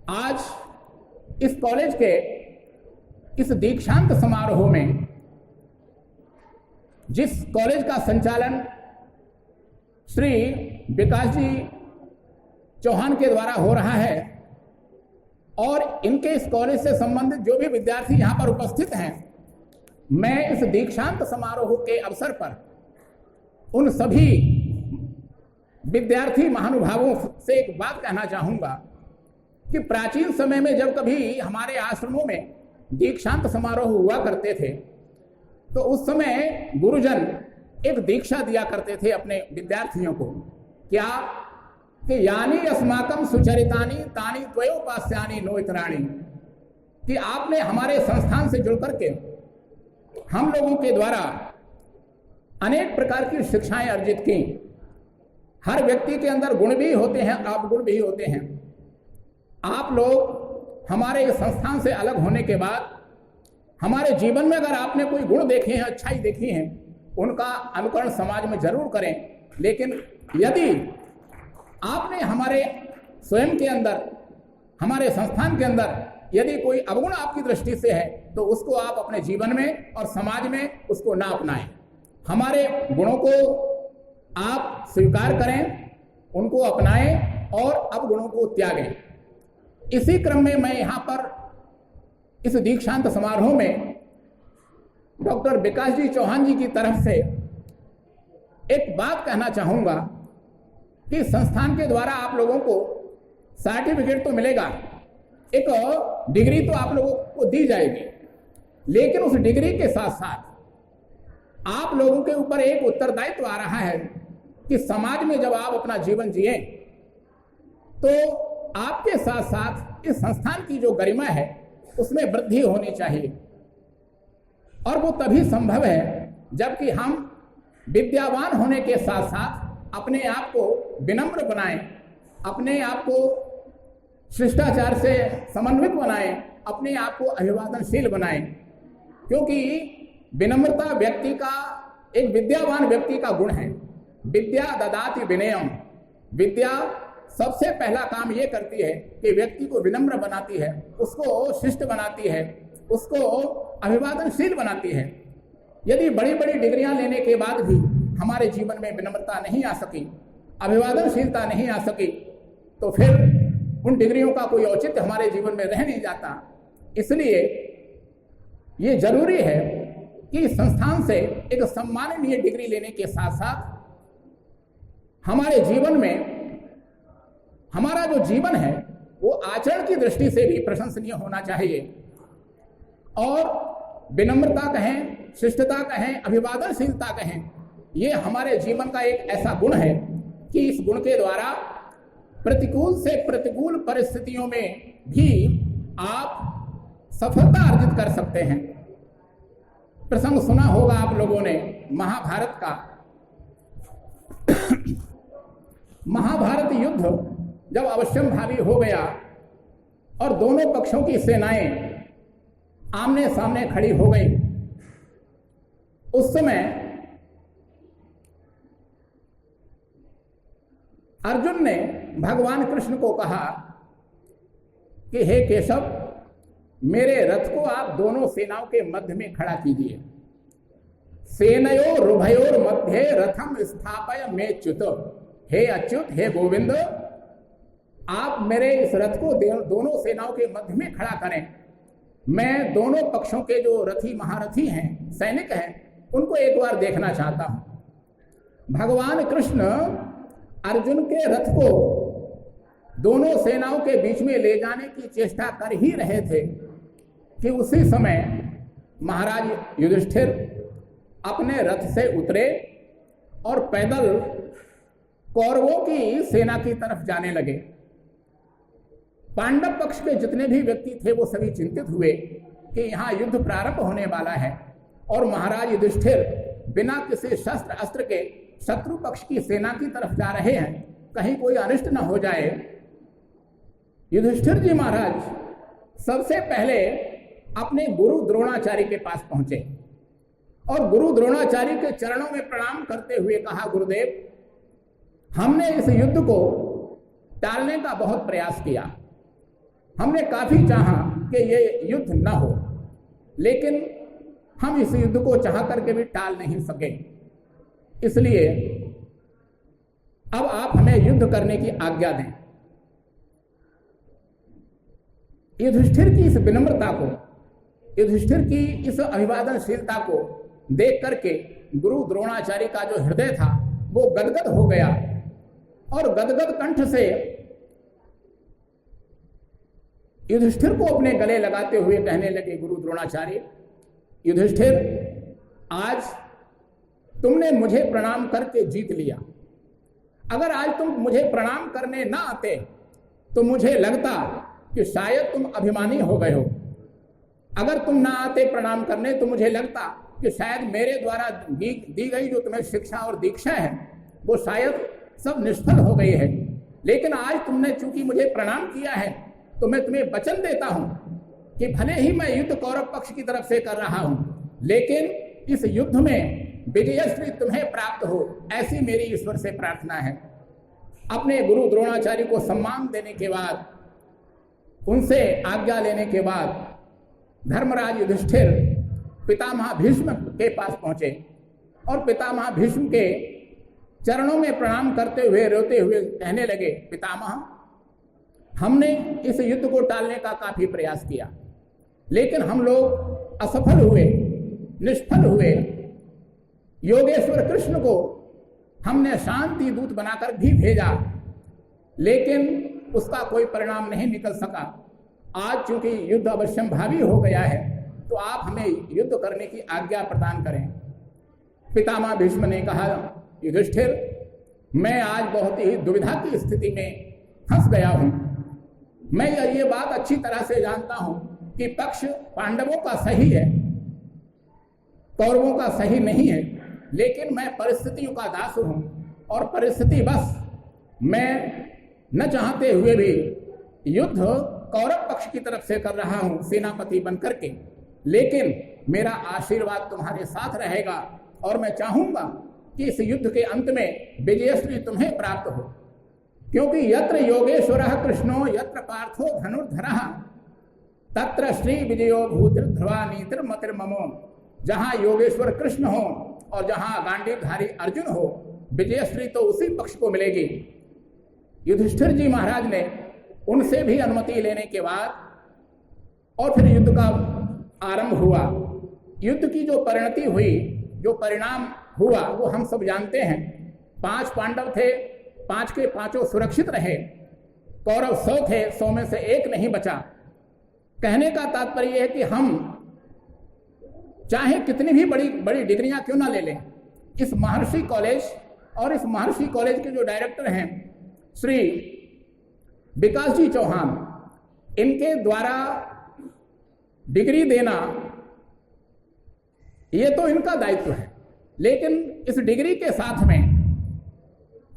आज इस कॉलेज के इस दीक्षांत समारोह में जिस कॉलेज का संचालन श्री विकास जी चौहान के द्वारा हो रहा है और इनके इस कॉलेज से संबंधित जो भी विद्यार्थी यहाँ पर उपस्थित हैं, मैं इस दीक्षांत समारोह के अवसर पर उन सभी विद्यार्थी महानुभावों से एक बात कहना चाहूँगा कि प्राचीन समय में जब कभी हमारे आश्रमों में दीक्षांत समारोह हुआ करते थे तो उस समय गुरुजन एक दीक्षा दिया करते थे अपने विद्यार्थियों को। क्या कि यानी अस्माकम सुचरितानी तानी त्वयोपास्यानि नो इतराणी, कि आपने हमारे संस्थान से जुड़ करके हम लोगों के द्वारा अनेक प्रकार की शिक्षाएं अर्जित की। हर व्यक्ति के अंदर गुण भी होते हैं, अवगुण भी होते हैं। आप लोग हमारे इस संस्थान से अलग होने के बाद हमारे जीवन में अगर आपने कोई गुण देखे हैं, अच्छाई देखी है, उनका अनुकरण समाज में जरूर करें। लेकिन यदि आपने हमारे स्वयं के अंदर, हमारे संस्थान के अंदर यदि कोई अवगुण आपकी दृष्टि से है तो उसको आप अपने जीवन में और समाज में उसको ना अपनाएं। हमारे गुणों को आप स्वीकार करें, उनको अपनाएं और अवगुणों को त्यागें। इसी क्रम में मैं यहाँ पर इस दीक्षांत समारोह में डॉक्टर विकास जी चौहान जी की तरफ से एक बात कहना चाहूँगा कि संस्थान के द्वारा आप लोगों को सर्टिफिकेट तो मिलेगा, एक डिग्री तो आप लोगों को दी जाएगी, लेकिन उस डिग्री के साथ साथ आप लोगों के ऊपर एक उत्तरदायित्व आ रहा है कि समाज में जब आप अपना जीवन जिए तो आपके साथ साथ इस संस्थान की जो गरिमा है उसमें वृद्धि होनी चाहिए। और वो तभी संभव है जबकि हम विद्यावान होने के साथ साथ अपने आप को विनम्र बनाएं, अपने आप को शिष्टाचार से समन्वित बनाएं, अपने आप को अभिवादनशील बनाएं, क्योंकि विनम्रता व्यक्ति का, एक विद्यावान व्यक्ति का गुण है। विद्या ददाति विनयम, विद्या सबसे पहला काम ये करती है कि व्यक्ति को विनम्र बनाती है, उसको शिष्ट बनाती है, उसको अभिवादनशील बनाती है। यदि बड़ी बड़ी डिग्रियां लेने के बाद भी हमारे जीवन में विनम्रता नहीं आ सकी, अभिवादनशीलता नहीं आ सकी, तो फिर उन डिग्रियों का कोई औचित्य हमारे जीवन में रह नहीं जाता। इसलिए ये जरूरी है कि संस्थान से एक सम्माननीय डिग्री लेने के साथ साथ हमारे जीवन में, हमारा जो जीवन है वो आचरण की दृष्टि से भी प्रशंसनीय होना चाहिए। और विनम्रता कहें, शिष्टता कहें, अभिवादनशीलता कहें, ये हमारे जीवन का एक ऐसा गुण है कि इस गुण के द्वारा प्रतिकूल से प्रतिकूल परिस्थितियों में भी आप सफलता अर्जित कर सकते हैं। प्रसंग सुना होगा आप लोगों ने महाभारत का। महाभारत युद्ध जब अवश्यंभावी हो गया और दोनों पक्षों की सेनाएं आमने सामने खड़ी हो गई, उस समय अर्जुन ने भगवान कृष्ण को कहा कि हे केशव, मेरे रथ को आप दोनों सेनाओं के मध्य में खड़ा कीजिए। सेनयोर उभयोर मध्य रथम स्थापय मे च्युत, हे अच्युत, हे गोविंद, आप मेरे इस रथ को दोनों सेनाओं के मध्य में खड़ा करें। मैं दोनों पक्षों के जो रथी महारथी हैं, सैनिक हैं, उनको एक बार देखना चाहता हूं। भगवान कृष्ण अर्जुन के रथ को दोनों सेनाओं के बीच में ले जाने की चेष्टा कर ही रहे थे कि उसी समय महाराज युधिष्ठिर अपने रथ से उतरे और पैदल कौरवों की सेना की तरफ जाने लगे। पांडव पक्ष के जितने भी व्यक्ति थे वो सभी चिंतित हुए कि यहाँ युद्ध प्रारंभ होने वाला है और महाराज युधिष्ठिर बिना किसी शस्त्र अस्त्र के शत्रु पक्ष की सेना की तरफ जा रहे हैं, कहीं कोई अनिष्ट न हो जाए। युधिष्ठिर जी महाराज सबसे पहले अपने गुरु द्रोणाचार्य के पास पहुंचे और गुरु द्रोणाचार्य के चरणों में प्रणाम करते हुए कहा, गुरुदेव, हमने इस युद्ध को टालने का बहुत प्रयास किया, हमने काफी चाहा कि ये युद्ध न हो, लेकिन हम इस युद्ध को चाह करके भी टाल नहीं सके। इसलिए अब आप हमें युद्ध करने की आज्ञा दें। युधिष्ठिर की इस विनम्रता को, युधिष्ठिर की इस अभिवादनशीलता को देख करके गुरु द्रोणाचार्य का जो हृदय था वो गदगद हो गया और गदगद कंठ से युधिष्ठिर को अपने गले लगाते हुए कहने लगे, गुरु द्रोणाचार्य, युधिष्ठिर, आज तुमने मुझे प्रणाम करके जीत लिया। अगर आज तुम मुझे प्रणाम करने ना आते तो मुझे लगता कि शायद तुम अभिमानी हो गए हो। अगर तुम ना आते प्रणाम करने तो मुझे लगता कि शायद मेरे द्वारा दी गई जो तुम्हें शिक्षा और दीक्षा है वो शायद सब निष्फल हो गई है। लेकिन आज तुमने चूंकि मुझे प्रणाम किया है तो मैं तुम्हें वचन देता हूं कि भले ही मैं युद्ध कौरव पक्ष की तरफ से कर रहा हूं, लेकिन इस युद्ध में विजयश्री तुम्हें प्राप्त हो, ऐसी मेरी ईश्वर से प्रार्थना है। अपने गुरु द्रोणाचार्य को सम्मान देने के बाद, उनसे आज्ञा लेने के बाद धर्मराज युधिष्ठिर पितामह भीष्म के पास पहुंचे और पितामह भीष्म के चरणों में प्रणाम करते हुए रोते हुए कहने लगे, पितामह, हमने इस युद्ध को टालने का काफी प्रयास किया, लेकिन हम लोग असफल हुए, निष्फल हुए। योगेश्वर कृष्ण को हमने शांति दूत बनाकर भी भेजा, लेकिन उसका कोई परिणाम नहीं निकल सका। आज चूंकि युद्ध अवश्यंभावी हो गया है तो आप हमें युद्ध करने की आज्ञा प्रदान करें। पितामह भीष्म ने कहा, युधिष्ठिर, मैं आज बहुत ही दुविधा की स्थिति में फंस गया हूं। मैं ये बात अच्छी तरह से जानता हूं कि पक्ष पांडवों का सही है, कौरवों का सही नहीं है, लेकिन मैं परिस्थितियों का दास हूं और परिस्थिति बस मैं न चाहते हुए भी युद्ध कौरव पक्ष की तरफ से कर रहा हूं सेनापति बनकर के, लेकिन मेरा आशीर्वाद तुम्हारे साथ रहेगा और मैं चाहूंगा कि इस युद्ध के अंत में विजयश्री तुम्हें प्राप्त हो, क्योंकि यत्र योगेश्वरः कृष्णो यत्र पार्थो धनुर्धरः तत्र श्री विजयो भूतिर्ध्रुवा नीतिर्मतिर्ममो। जहां योगेश्वर कृष्ण हो और जहां गांडीवधारी अर्जुन हो, विजयश्री तो उसी पक्ष को मिलेगी। युधिष्ठिर जी महाराज ने उनसे भी अनुमति लेने के बाद और फिर युद्ध का आरंभ हुआ। युद्ध की जो परिणति हुई, जो परिणाम हुआ, वो हम सब जानते हैं। 5 पांडव थे, 5 के 5 सुरक्षित रहे। कौरव 100 थे, 100 में से 1 नहीं बचा। कहने का तात्पर्य है कि हम चाहे कितनी भी बड़ी डिग्रियां क्यों ना ले लें, इस महर्षि कॉलेज और इस महर्षि कॉलेज के जो डायरेक्टर हैं श्री विकास जी चौहान, इनके द्वारा डिग्री देना ये तो इनका दायित्व है, लेकिन इस डिग्री के साथ में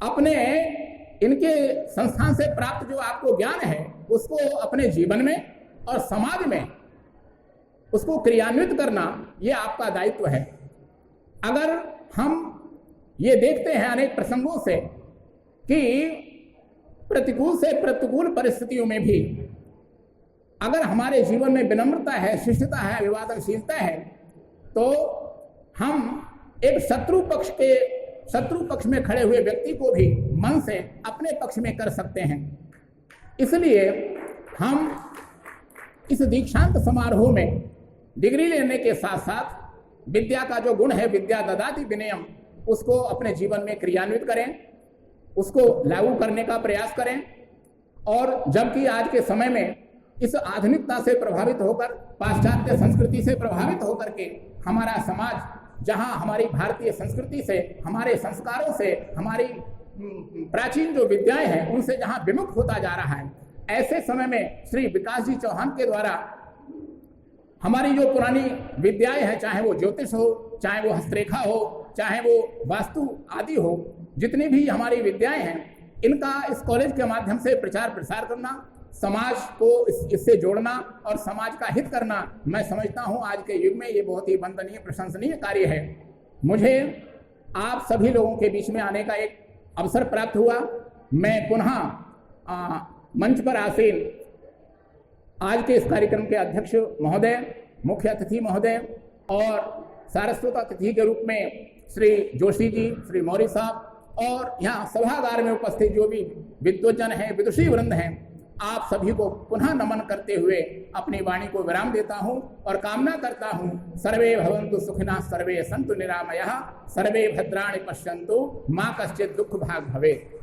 अपने इनके संस्थान से प्राप्त जो आपको ज्ञान है उसको अपने जीवन में और समाज में उसको क्रियान्वित करना ये आपका दायित्व है। अगर हम ये देखते हैं अनेक प्रसंगों से कि प्रतिकूल से प्रतिकूल परिस्थितियों में भी अगर हमारे जीवन में विनम्रता है, शिष्टता है, अभिवादनशीलता है, तो हम एक शत्रु पक्ष में खड़े हुए व्यक्ति को भी मन से अपने पक्ष में कर सकते हैं। इसलिए हम इस दीक्षांत समारोह में डिग्री लेने के साथ साथ विद्या का जो गुण है, विद्या ददाति विनयम, उसको अपने जीवन में क्रियान्वित करें, उसको लागू करने का प्रयास करें। और जबकि आज के समय में इस आधुनिकता से प्रभावित होकर, पाश्चात्य संस्कृति से प्रभावित होकर के हमारा समाज जहां हमारी भारतीय संस्कृति से, हमारे संस्कारों से, हमारी प्राचीन जो विद्याएं हैं उनसे जहां विमुख होता जा रहा है, ऐसे समय में श्री विकास जी चौहान के द्वारा हमारी जो पुरानी विद्याएं हैं, चाहे वो ज्योतिष हो, चाहे वो हस्तरेखा हो, चाहे वो वास्तु आदि हो, जितनी भी हमारी विद्याएं हैं, इनका इस कॉलेज के माध्यम से प्रचार प्रसार करना, समाज को इससे जोड़ना और समाज का हित करना, मैं समझता हूं आज के युग में ये बहुत ही वंदनीय, प्रशंसनीय कार्य है। मुझे आप सभी लोगों के बीच में आने का एक अवसर प्राप्त हुआ। मैं पुनः मंच पर आसीन आज के इस कार्यक्रम के अध्यक्ष महोदय, मुख्य अतिथि महोदय और सारस्वत अतिथि के रूप में श्री जोशी जी, श्री मौर्य साहब और यहाँ सभागार में उपस्थित जो भी विद्वजन हैं, विदुषी वृंद हैं, आप सभी को पुनः नमन करते हुए अपनी वाणी को विराम देता हूं और कामना करता हूं सर्वे भवन्तु सुखिनः, सर्वे सन्तु निरामयाः, सर्वे भद्राणि पश्यन्तु, मा कश्चित् दुःख भाग् भवेत्।